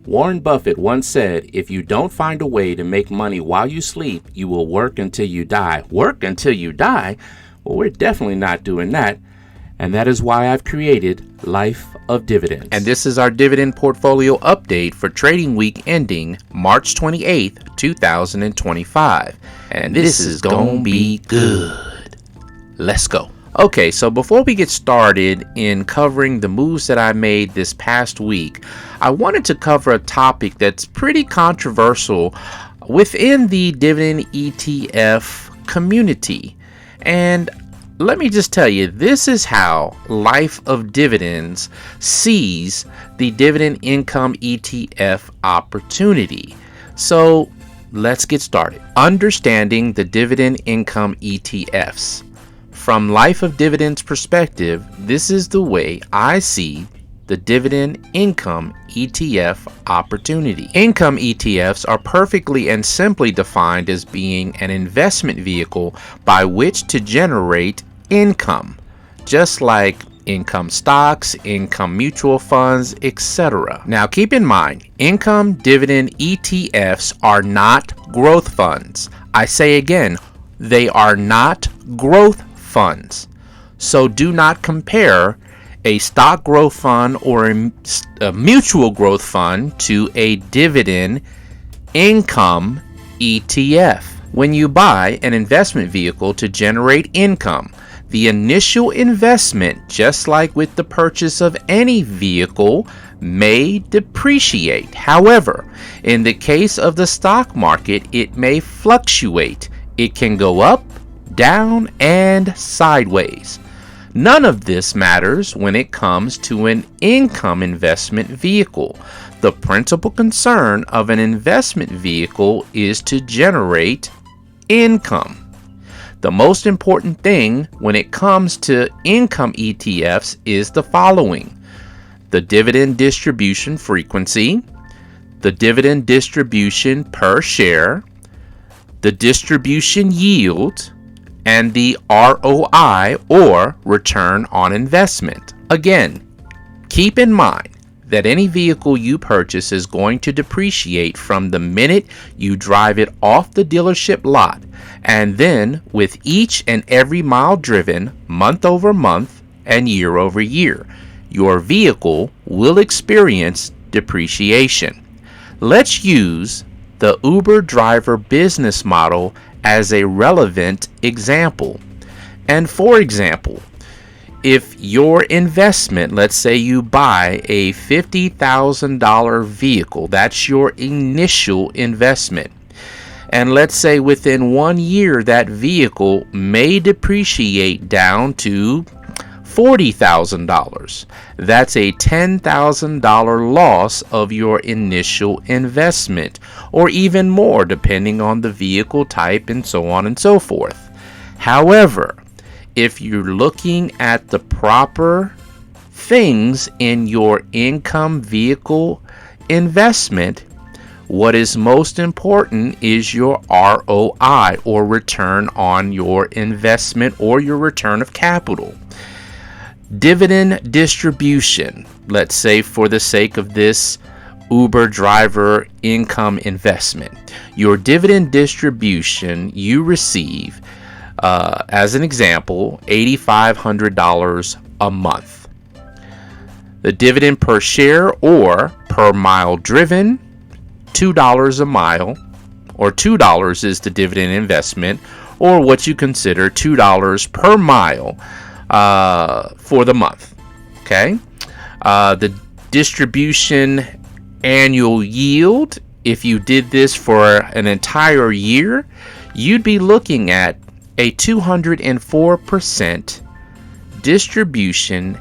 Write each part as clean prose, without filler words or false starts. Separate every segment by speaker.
Speaker 1: Warren Buffett once said, if you don't find a way to make money while you sleep, you will work until you die. Work until you die? Well, we're definitely not doing that. And that is why I've created Life of Dividends.
Speaker 2: And this is our dividend portfolio update for trading week ending March 28th, 2025. And this is gonna be good. Let's go. Okay, so before we get started in covering the moves that I made this past week, I wanted to cover a topic that's pretty controversial within the dividend ETF community. And let me just tell you, this is how Life of Dividends sees the dividend income ETF opportunity. So let's get started. Understanding the dividend income ETFs. From Life of Dividends perspective, this is the way I see the dividend income ETF opportunity. Income ETFs are perfectly and simply defined as being an investment vehicle by which to generate income, just like income stocks, income mutual funds, etc. Now keep in mind, income dividend ETFs are not growth funds. I say again, they are not growth funds. So do not compare a stock growth fund or a mutual growth fund to a dividend income ETF. When you buy an investment vehicle to generate income, the initial investment, just like with the purchase of any vehicle, may depreciate. However, in the case of the stock market, it may fluctuate. It can go up, down, and sideways. None of this matters when it comes to an income investment vehicle. The principal concern of an investment vehicle is to generate income. The most important thing when it comes to income ETFs is the following: the dividend distribution frequency, the dividend distribution per share, the distribution yield, and the ROI, or return on investment. Again, keep in mind that any vehicle you purchase is going to depreciate from the minute you drive it off the dealership lot, and then with each and every mile driven, month over month and year over year, your vehicle will experience depreciation. Let's use the Uber driver business model as a relevant example. And for example, if your investment, let's say you buy a $50,000 vehicle, that's your initial investment. And let's say within 1 year that vehicle may depreciate down to $40,000. That's a $10,000 loss of your initial investment, or even more depending on the vehicle type and so on and so forth. However, if you're looking at the proper things in your income vehicle investment, what is most important is your ROI, or return on your investment, or your return of capital. Dividend distribution, let's say for the sake of this Uber driver income investment, your dividend distribution you receive, as an example, $8,500 a month. The dividend per share or per mile driven, $2 a mile, or $2 is the dividend investment, or what you consider $2 per mile for the month. Okay, the distribution annual yield, if you did this for an entire year, you'd be looking at a 204% distribution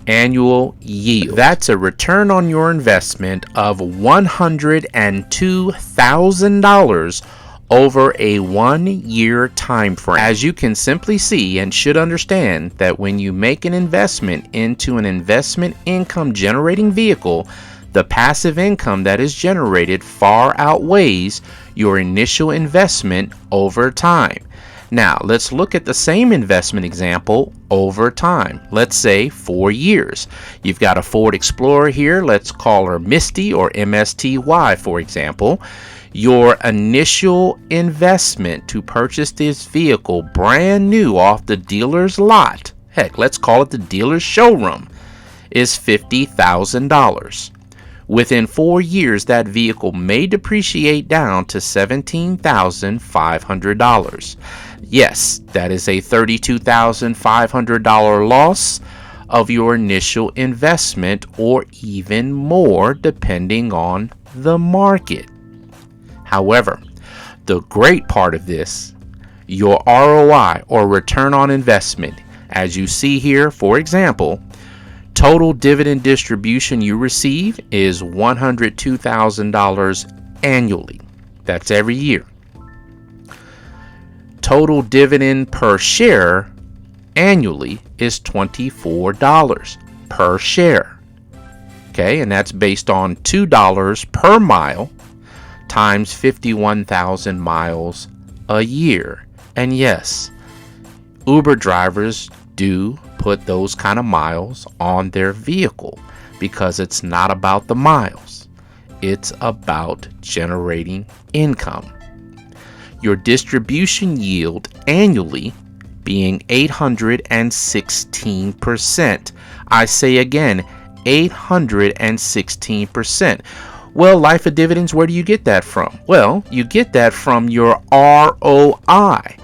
Speaker 2: annual yield. That's a return on your investment of $102,000 over a 1 year time frame. As you can simply see and should understand that when you make an investment into an investment income generating vehicle, the passive income that is generated far outweighs your initial investment over time. Now, let's look at the same investment example over time. Let's say 4 years. You've got a Ford Explorer here. Let's call her Misty or MSTY, for example. Your initial investment to purchase this vehicle brand new off the dealer's lot, heck, let's call it the dealer's showroom, is $50,000. Within 4 years, that vehicle may depreciate down to $17,500. Yes, that is a $32,500 loss of your initial investment, or even more depending on the market. However, the great part of this, your ROI or return on investment, as you see here, for example, total dividend distribution you receive is $102,000 annually. That's every year. Total dividend per share annually is $24 per share. Okay, and that's based on $2 per mile times 51,000 miles a year. And yes, Uber drivers do put those kind of miles on their vehicle because it's not about the miles. It's about generating income. Your distribution yield annually being 816%. I say again, 816%. Well, life of dividends, where do you get that from? Well, you get that from your ROI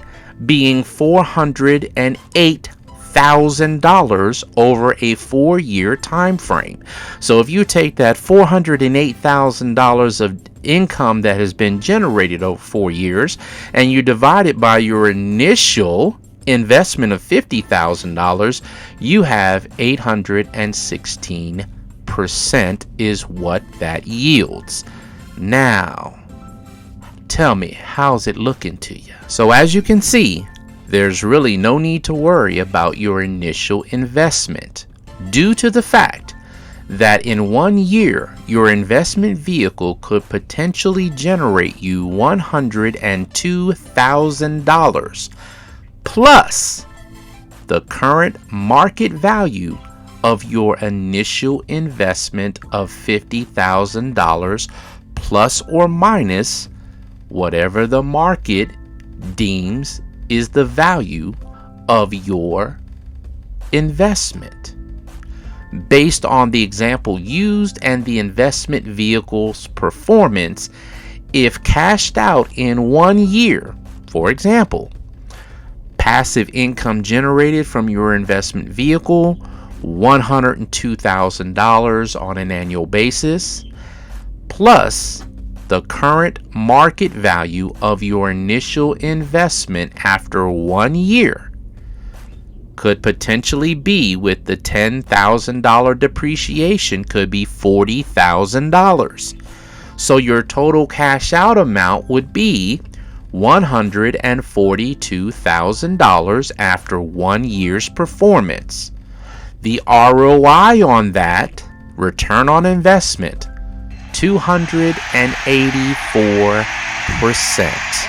Speaker 2: being $408,000 over a 4-year time frame. So if you take that $408,000 of income that has been generated over 4 years and you divide it by your initial investment of $50,000, you have 816% is what that yields. Now, tell me, how's it looking to you? So as you can see, there's really no need to worry about your initial investment due to the fact that in 1 year, your investment vehicle could potentially generate you $102,000 plus the current market value of your initial investment of $50,000 plus or minus whatever the market deems is the value of your investment. Based on the example used and the investment vehicle's performance, if cashed out in 1 year, for example, passive income generated from your investment vehicle, $102,000 on an annual basis, plus the current market value of your initial investment after 1 year, could potentially be, with the $10,000 depreciation, could be $40,000. So your total cash out amount would be $142,000 after 1 year's performance. The ROI on that, return on investment, 284%.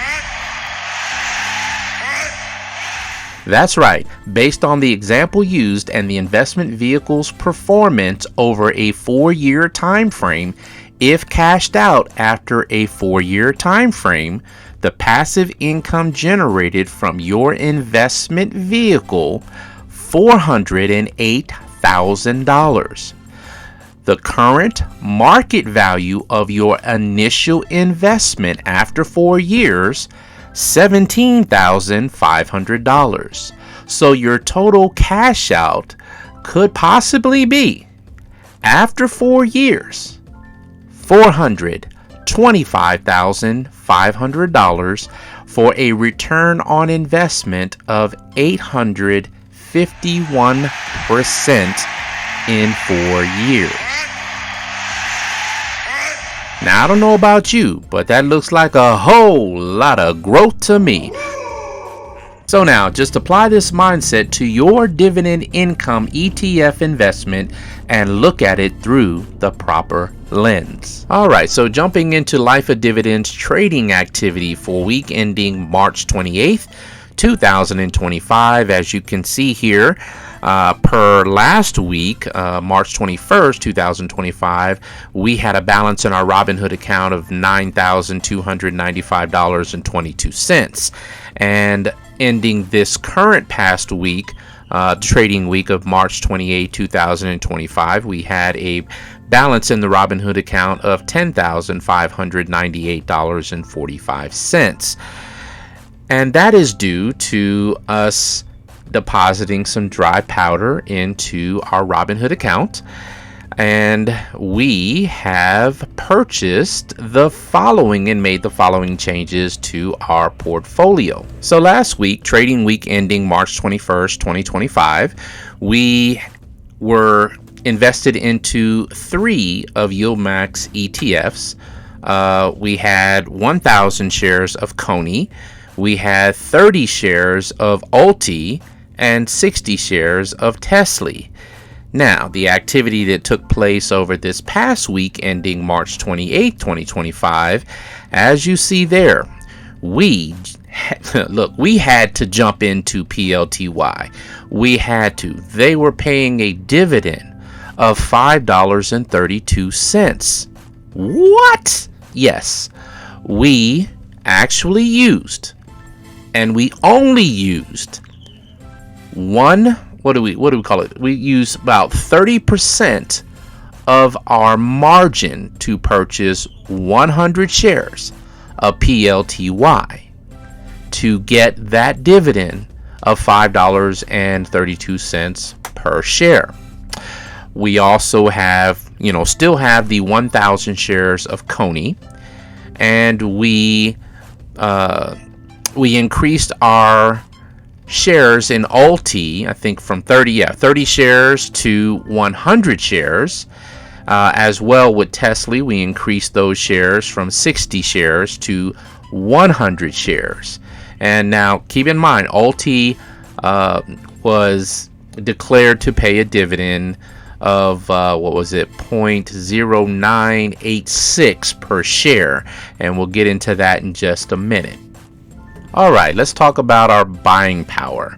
Speaker 2: That's right, based on the example used and the investment vehicle's performance over a 4-year time frame, if cashed out after a 4-year time frame, the passive income generated from your investment vehicle, $408,000. The current market value of your initial investment after 4 years, $17,500. So your total cash out could possibly be, after 4 years, $425,500 for a return on investment of 851% in 4 years. Now, I don't know about you, but that looks like a whole lot of growth to me. So now, just apply this mindset to your dividend income ETF investment and look at it through the proper lens. Alright, so jumping into Life of Dividends trading activity for week ending March 28th, 2025. As you can see here, per last week, March 21st, 2025, we had a balance in our Robinhood account of $9,295.22. And ending this current past week, trading week of March 28, 2025, we had a balance in the Robinhood account of $10,598.45. And that is due to us depositing some dry powder into our Robinhood account. And we have purchased the following and made the following changes to our portfolio. So last week, trading week ending March 21st, 2025, we were invested into 3 of YieldMax ETFs. We had 1,000 shares of Coney, we had 30 shares of Ulti, and 60 shares of Tesla. Now, the activity that took place over this past week ending March 28, 2025, as you see there, we had to jump into PLTY. We had to. They were paying a dividend of $5.32. What? Yes, we actually used, and we only used what do we call it? We use about 30% of our margin to purchase 100 shares of PLTY to get that dividend of $5.32 per share. We also have, still have the 1,000 shares of Coney, and we increased our shares in Ulti, I think from 30 shares to 100 shares. As well with Tesla, we increased those shares from 60 shares to 100 shares. And now keep in mind, Ulti was declared to pay a dividend of 0.0986 per share, and we'll get into that in just a minute. All right, let's talk about our buying power.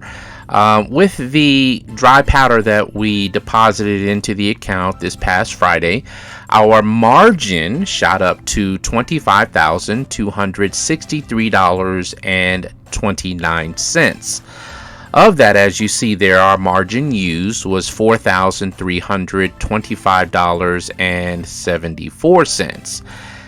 Speaker 2: With the dry powder that we deposited into the account this past Friday, our margin shot up to $25,263.29. Of that, as you see there, our margin used was $4,325.74.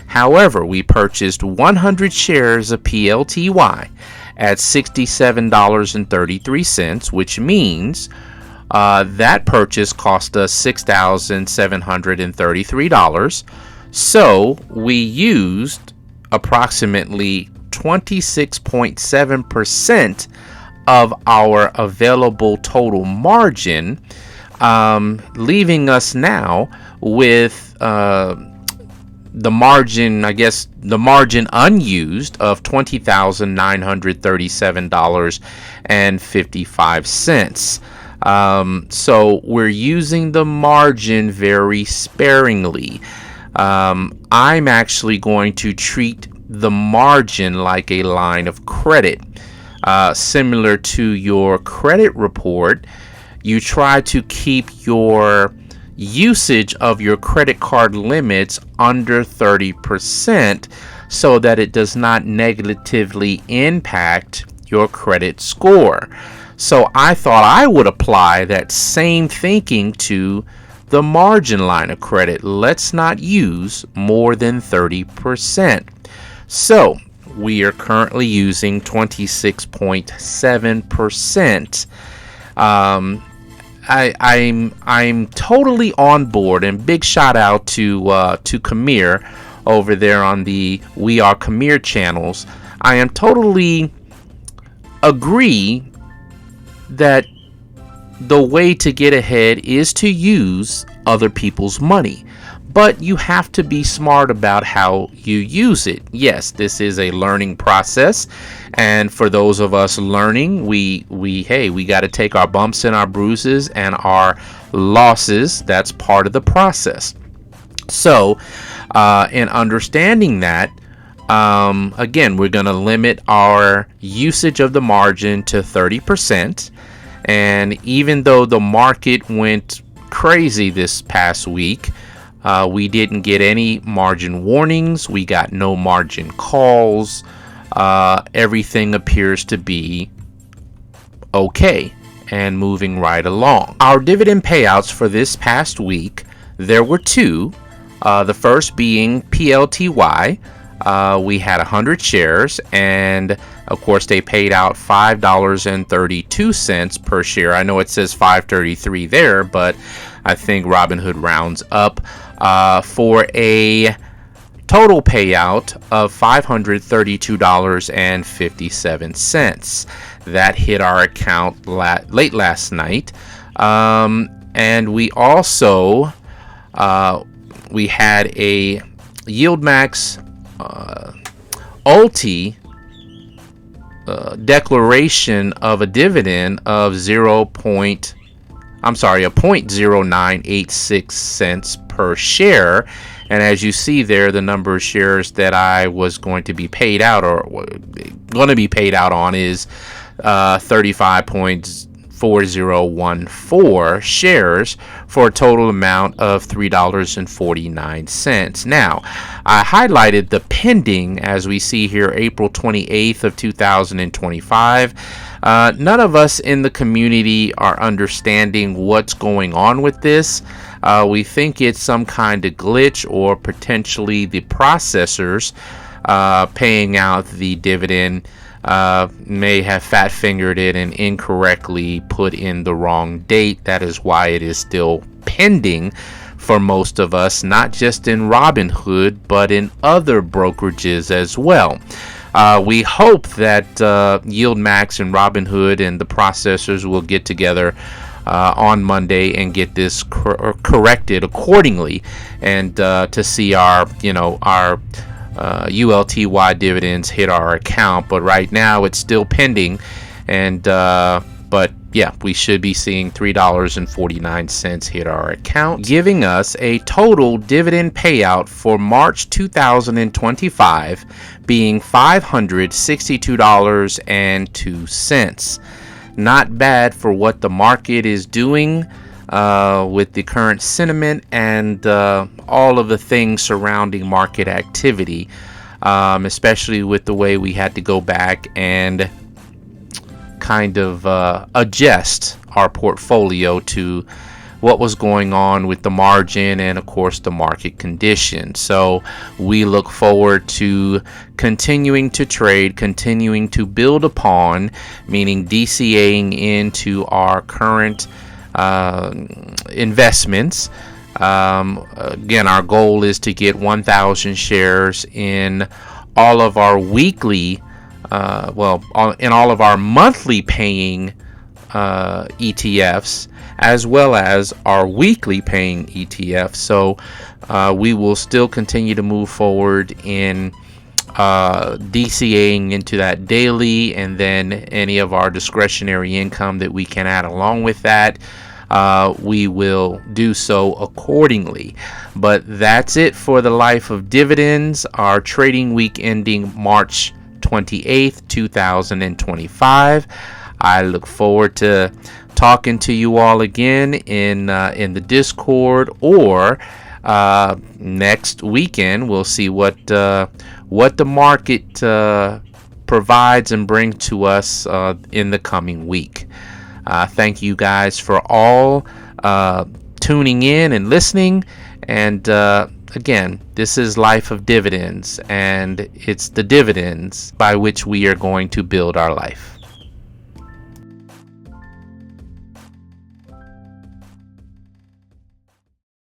Speaker 2: However, we purchased 100 shares of PLTY at $67.33, which means that purchase cost us $6,733. So we used approximately 26.7% of our available total margin, leaving us now with the margin unused of $20,937.55. So we're using the margin very sparingly. I'm actually going to treat the margin like a line of credit. Similar to your credit report, you try to keep your usage of your credit card limits under 30% so that it does not negatively impact your credit score. So I thought I would apply that same thinking to the margin line of credit. Let's not use more than 30%. So we are currently using 26.7%. I'm totally on board, and big shout out to Kamir over there on the We Are Kamir channels. I am totally agree that the way to get ahead is to use other people's money, but you have to be smart about how you use it. Yes, this is a learning process, and for those of us learning, we got to take our bumps and our bruises and our losses. That's part of the process. So in understanding that, Again, we're going to limit our usage of the margin to 30%. And even though the market went crazy this past week, we didn't get any margin warnings. We got no margin calls. Everything appears to be okay and moving right along. Our dividend payouts for this past week, there were two. The first being PLTY. We had 100 shares, and of course they paid out $5.32 per share. I know it says $5.33 there, but I think Robinhood rounds up for a total payout of $532.57. That hit our account late last night. And we also we had a YieldMax Ulti declaration of a dividend of a 0.0986 cents per share. And as you see there, the number of shares that I was going to be paid out on is 35.4014 shares for a total amount of $3.49. Now, I highlighted the pending, as we see here, April 28th of 2025. None of us in the community are understanding what's going on with this. We think it's some kind of glitch, or potentially the processors paying out the dividend may have fat fingered it and incorrectly put in the wrong date. That is why it is still pending for most of us, not just in Robinhood, but in other brokerages as well. We hope that YieldMax and Robinhood and the processors will get together on Monday and get this corrected accordingly, and to see our ULTY dividends hit our account. But right now it's still pending, and but yeah, we should be seeing $3.49 hit our account, giving us a total dividend payout for March 2025 being $562.02. Not bad for what the market is doing with the current sentiment and all of the things surrounding market activity, especially with the way we had to go back and kind of adjust our portfolio to what was going on with the margin and of course the market conditions. So we look forward to continuing to trade, continuing to build upon, meaning DCAing into our current investments. Again, our goal is to get 1,000 shares in all of our weekly in all of our monthly paying ETFs, as well as our weekly paying ETFs. So we will still continue to move forward in DCAing into that daily, and then any of our discretionary income that we can add along with that, we will do so accordingly. But that's it for the life of dividends, our trading week ending March 28th, 2025. I look forward to talking to you all again in the Discord, or next weekend. We'll see what the market provides and brings to us in the coming week. Thank you guys for all tuning in and listening. And again, this is Life of Dividends, and it's the dividends by which we are going to build our life.